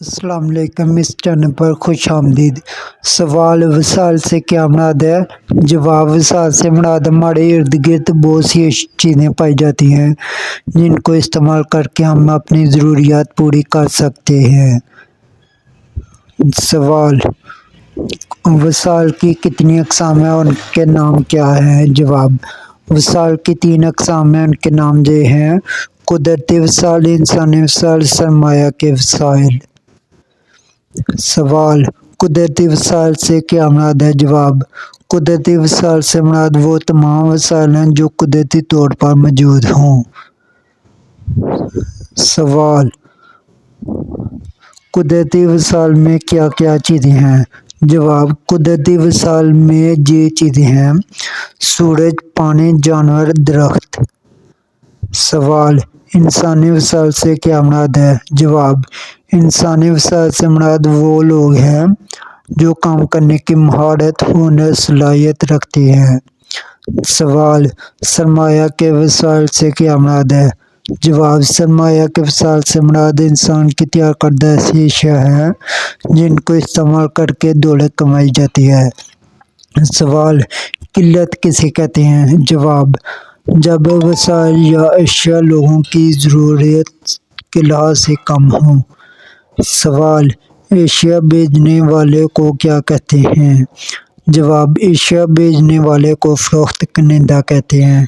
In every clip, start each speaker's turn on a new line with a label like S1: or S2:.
S1: السلام علیکم، اس چینل پر خوش آمدید۔ سوال: وسائل سے کیا مراد ہے؟ جواب: وسائل سے مراد ہمارے ارد گرد بہت سی چیزیں پائی جاتی ہیں جن کو استعمال کر کے ہم اپنی ضروریات پوری کر سکتے ہیں۔ سوال: وسائل کی کتنی اقسام ہیں اور ان کے نام کیا ہیں؟ جواب: وسائل کی 3 اقسام ہیں، ان کے نام یہ ہیں: قدرتی وسائل، انسانی وسائل، سرمایہ کے وسائل۔ سوال: قدرتی وسائل سے کیا مراد ہے؟ جواب: قدرتی وسائل سے مراد وہ تمام وسائل ہیں جو قدرتی طور پر موجود ہوں۔ سوال: قدرتی وسائل میں کیا کیا چیزیں ہیں؟ جواب: قدرتی وسائل میں یہ چیزیں ہیں: سورج، پانی، جانور، درخت۔ سوال: انسانی وسائل سے کیا مراد ہے؟ جواب: انسانی وسائل سے مراد وہ لوگ ہیں جو کام کرنے کی مہارت، ہنر، صلاحیت رکھتے ہیں۔ سوال: سرمایہ کے وسائل سے کیا مراد ہے؟ جواب: سرمایہ کے وسائل سے مراد انسان کی تیار کردہ ایسی اشیاء ہیں جن کو استعمال کر کے دولت کمائی جاتی ہے۔ سوال: قلت کسے کہتے ہیں؟ جواب: جب وسائل یا اشیاء لوگوں کی ضرورت کے لحاظ سے کم ہوں۔ سوال: اشیاء بیچنے والے کو کیا کہتے ہیں؟ جواب: اشیاء بیچنے والے کو فروخت کنندہ کہتے ہیں۔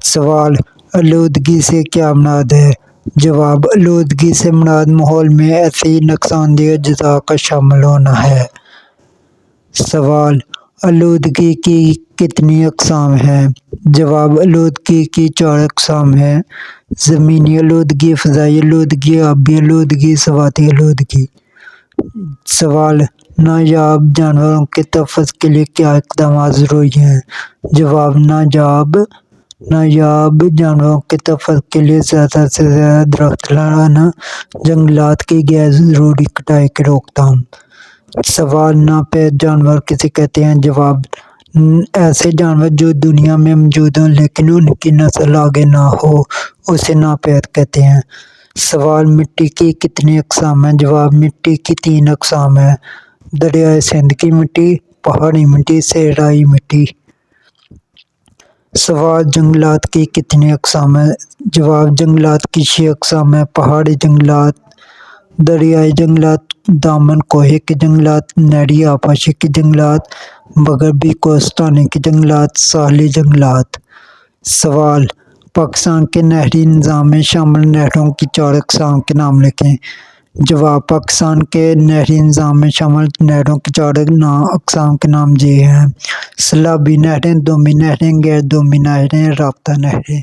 S1: سوال: آلودگی سے کیا مراد ہے؟ جواب: آلودگی سے مراد ماحول میں ایسی نقصان دہ اجزاء کا شامل ہونا ہے۔ سوال: آلودگی کی کتنی اقسام ہیں؟ جواب: آلودگی کی 4 اقسام ہیں: زمینی آلودگی، فضائی آلودگی، آبی آلودگی، صوتی آلودگی۔ سوال: نایاب جانوروں کے تحفظ کے لیے کیا اقدامات ضروری ہیں؟ جواب: نایاب جانوروں کے تحفظ کے لیے زیادہ سے زیادہ درخت لگانا، جنگلات کی غیر ضروری کٹائی کی روک تھام۔ سوال: ناپید جانور کسے کہتے ہیں؟ جواب: ایسے جانور جو دنیا میں موجود ہوں لیکن ان کی نسل آگے نہ ہو، اسے ناپید کہتے ہیں۔ سوال: مٹی کی کتنی اقسام ہیں؟ جواب: مٹی کی 3 اقسام ہیں: دریائے سندھ کی مٹی، پہاڑی مٹی، صحرائی مٹی۔ سوال: جنگلات کی کتنی اقسام ہیں؟ جواب: جنگلات کی 6 اقسام ہیں: پہاڑی جنگلات، دریائی جنگلات، دامن کوہ کے جنگلات، نہری آبپاشی کے جنگلات، مغربی کوہستانی کے جنگلات، ساحلی جنگلات۔ سوال: پاکستان کے نہری نظام میں شامل نہروں کی 4 اقسام کے نام لکھیں۔ جواب: پاکستان کے نہری نظام میں شامل نہروں کی 4 اقسام کے نام یہ ہیں: سیلابی نہریں، دومی نہریں، غیر دومی نہریں، رابطہ نہریں۔